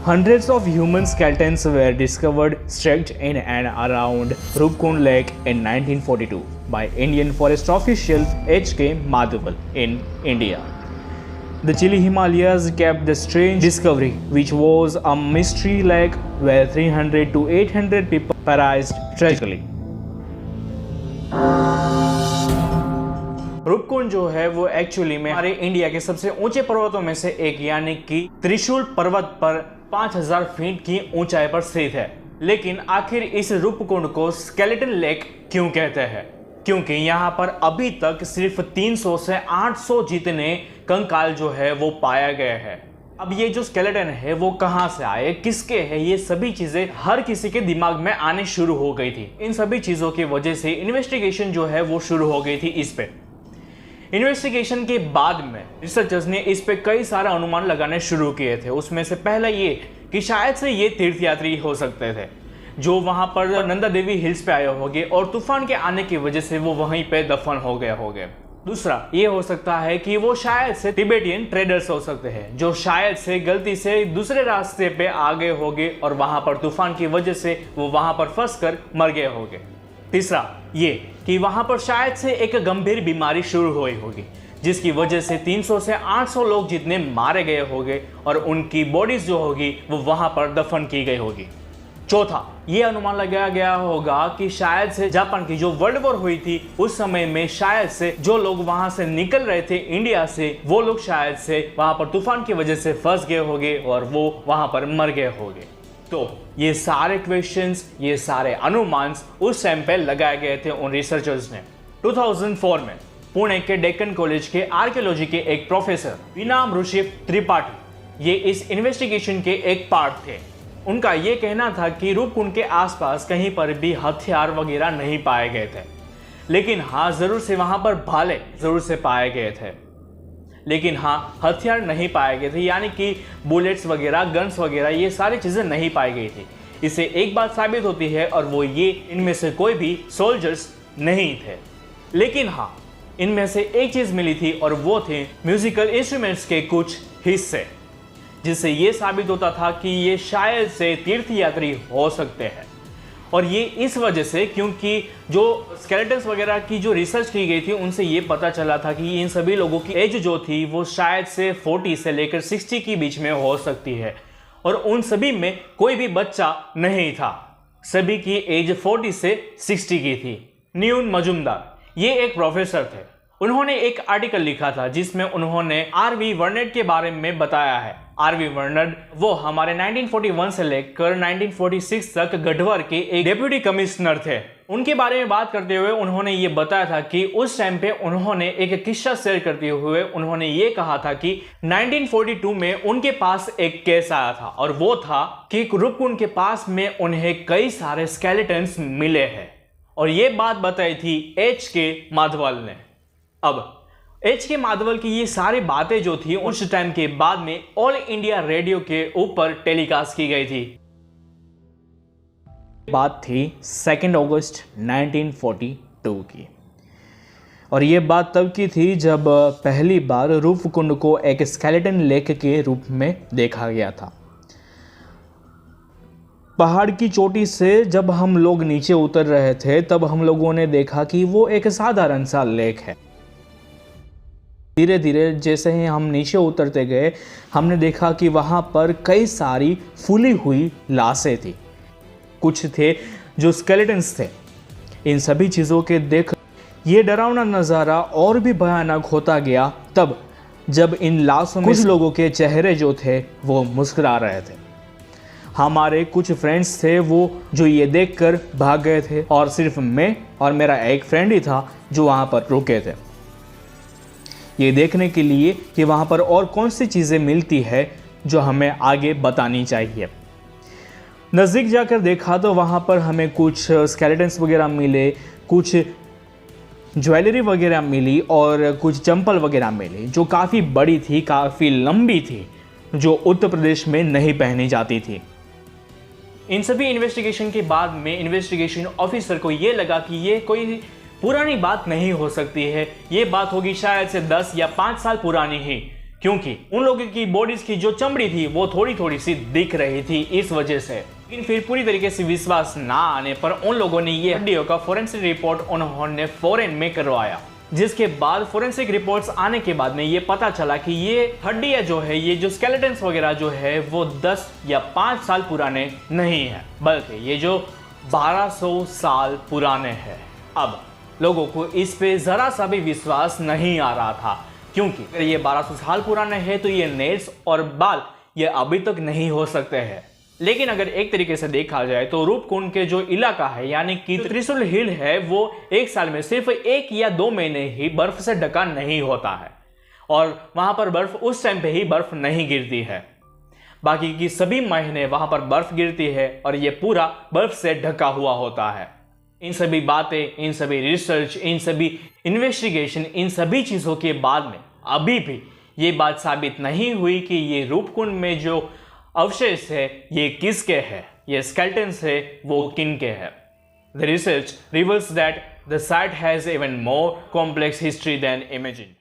Hundreds of human skeletons were discovered stretched in and around Rupkund Lake in 1942 by Indian forest official H.K. Madhaval in India. The chilly Himalayas kept the strange discovery, which was a mystery lake where 300 to 800 people perished tragically. Roopkund जो है वो actually में हमारे India के सबसे ऊंचे पर्वतों में से एक यानी कि त्रिशूल पर्वत पर 5000 फीट की ऊंचाई पर स्थित है। लेकिन आखिर इस रूपकुंड को स्केलेटन लेक क्यों कहते हैं? क्योंकि यहाँ पर अभी तक सिर्फ 300 से 800 जितने कंकाल जो है वो पाया गया है। अब ये जो स्केलेटन है वो कहाँ से आए, किसके है, ये सभी चीजें हर किसी के दिमाग में आने शुरू हो गई थी। इन सभी चीजों की वजह से इन्वेस्टिगेशन जो है वो शुरू हो गई थी इस पे। इन्वेस्टिगेशन के बाद में रिसर्चर्स ने इस पे कई सारे अनुमान लगाने शुरू किए थे। उसमें से पहला ये कि शायद से ये तीर्थयात्री हो सकते थे जो वहां पर नंदा देवी हिल्स पे आए होंगे और तूफान के आने की वजह से वो वहीं पे दफन हो गए होंगे। दूसरा ये हो सकता है कि वो शायद से तिबेटियन ट्रेडर्स हो सकते हैं जो शायद से गलती से दूसरे रास्ते पे आ गए होंगे और वहां पर तूफान की वजह से वो वहां पर फंस कर मर गए होंगे। तीसरा ये कि वहां पर शायद से एक गंभीर बीमारी शुरू हुई होगी जिसकी वजह से 300 से 800 लोग जितने मारे गए होंगे और उनकी बॉडीज जो होगी वो वहां पर दफन की गई होगी। चौथा ये अनुमान लगाया गया होगा कि शायद से जापान की जो वर्ल्ड वॉर हुई थी उस समय में शायद से जो लोग वहां से निकल रहे थे इंडिया से वो लोग शायद से वहां पर तूफान की वजह से फंस गए होंगे और वो वहां पर मर गए होंगे। तो ये सारे क्वेश्चंस, ये सारे अनुमान उस टाइम पे लगाए गए थे उन रिसर्चर्स ने। 2004 में पुणे के डेक्कन कॉलेज के आर्कियोलॉजी के एक प्रोफेसर इनाम ऋषि त्रिपाठी ये इस इन्वेस्टिगेशन के एक पार्ट थे। उनका ये कहना था कि रूपकुंड के आसपास कहीं पर भी हथियार वगैरह नहीं पाए गए थे, लेकिन हाँ जरूर से वहां पर भाले जरूर से पाए गए थे, लेकिन हाँ हथियार नहीं पाए गए थे, यानी कि बुलेट्स वगैरह, गन्स वगैरह ये सारी चीजें नहीं पाई गई थी। इससे एक बात साबित होती है और वो ये इनमें से कोई भी सोल्जर्स नहीं थे। लेकिन हाँ इनमें से एक चीज मिली थी और वो थे म्यूजिकल इंस्ट्रूमेंट्स के कुछ हिस्से, जिससे ये साबित होता था कि ये शायद से तीर्थयात्री हो सकते हैं। और ये इस वजह से क्योंकि जो स्केलेटन्स वगैरह की जो रिसर्च की गई थी उनसे ये पता चला था कि इन सभी लोगों की एज जो थी वो शायद से 40 से लेकर 60 के बीच में हो सकती है और उन सभी में कोई भी बच्चा नहीं था। सभी की एज 40 से 60 की थी। न्यून मजुमदार ये एक प्रोफेसर थे। उन्होंने एक आर्टिकल लिखा था जिसमें उन्होंने आर.वी. वर्नेड के बारे में बताया है। आर.वी. वर्नेड वो हमारे 1941 से लेकर 1946 तक गढ़वाल के एक डेप्यूटी कमिश्नर थे। उनके बारे में बात करते हुए उन्होंने ये बताया था कि उस टाइम पे उन्होंने एक किस्सा शेयर करते हुए उन्होंने ये कहा था कि 1942 में उनके पास एक केस आया था और वो था कि रूपकुंड के पास में उन्हें कई सारे स्केलेटन्स मिले हैं और ये बात बताई थी H.K. माधवल ने। अब H.K. माधवल की ये सारी बातें जो थी उस टाइम के बाद में ऑल इंडिया रेडियो के ऊपर टेलीकास्ट की गई थी। बात थी 2 अगस्त 1942 की और ये बात तब की थी जब पहली बार रूपकुंड को एक स्केलेटन लेक के रूप में देखा गया था। पहाड़ की चोटी से जब हम लोग नीचे उतर रहे थे तब हम लोगों ने देखा कि वो एक साधारण सा लेक है। धीरे धीरे जैसे ही हम नीचे उतरते गए हमने देखा कि वहाँ पर कई सारी फूली हुई लाशें थी, कुछ थे जो स्केलेटन्स थे। इन सभी चीज़ों के देख ये डरावना नज़ारा और भी भयानक होता गया तब जब इन लाशों में कुछ लोगों के चेहरे जो थे वो मुस्कुरा रहे थे। हमारे कुछ फ्रेंड्स थे वो जो ये देखकर भाग गए थे और सिर्फ मैं और मेरा एक फ्रेंड ही था जो वहाँ पर रुके थे ये देखने के लिए कि वहाँ पर और कौन सी चीज़ें मिलती है जो हमें आगे बतानी चाहिए। नज़दीक जाकर देखा तो वहाँ पर हमें कुछ स्केलेटन्स वगैरह मिले, कुछ ज्वेलरी वगैरह मिली और कुछ चंपल वगैरह मिली जो काफ़ी बड़ी थी, काफ़ी लंबी थी, जो उत्तर प्रदेश में नहीं पहनी जाती थी। इन सभी इन्वेस्टिगेशन के बाद में इन्वेस्टिगेशन ऑफिसर को ये लगा कि ये कोई पुरानी बात नहीं हो सकती है, ये बात होगी शायद से 10 या 5 साल पुरानी ही, क्योंकि उन लोगों की बॉडीज की जो चमड़ी थी वो थोड़ी थोड़ी सी दिख रही थी इस वजह से। लेकिन फिर पूरी तरीके से विश्वास ना आने पर उन लोगों ने ये हड्डियों का फोरेंसिक रिपोर्ट उन्होंने फॉरेन में करवाया, जिसके बाद फोरेंसिक रिपोर्ट्स आने के बाद में ये पता चला कि ये हड्डियां जो है, ये जो स्केलेटन्स वगैरह जो है वो 10 या 5 साल पुराने नहीं है, बल्कि ये जो 1200 साल पुराने हैं। अब लोगों को इस पे जरा सा भी विश्वास नहीं आ रहा था, क्योंकि अगर ये 1200 साल पुराने हैं तो ये नेल्स और बाल ये अभी तक नहीं हो सकते हैं। लेकिन अगर एक तरीके से देखा जाए तो रूपकुंड के जो इलाका है यानी कि त्रिशूल हिल है, वो एक साल में सिर्फ 1 या 2 महीने ही बर्फ से ढका नहीं होता है, और वहां पर बर्फ उस टाइम पे ही बर्फ नहीं गिरती है। बाकी की सभी महीने वहां पर बर्फ गिरती है और ये पूरा बर्फ से ढका हुआ होता है। इन सभी बातें, इन सभी रिसर्च, इन सभी इन्वेस्टिगेशन, इन सभी चीज़ों के बाद में अभी भी ये बात साबित नहीं हुई कि ये रूपकुंड में जो अवशेष है ये किसके है, ये स्केलेटन्स है वो किन के है। The research reveals that the site has even more complex history than imagine.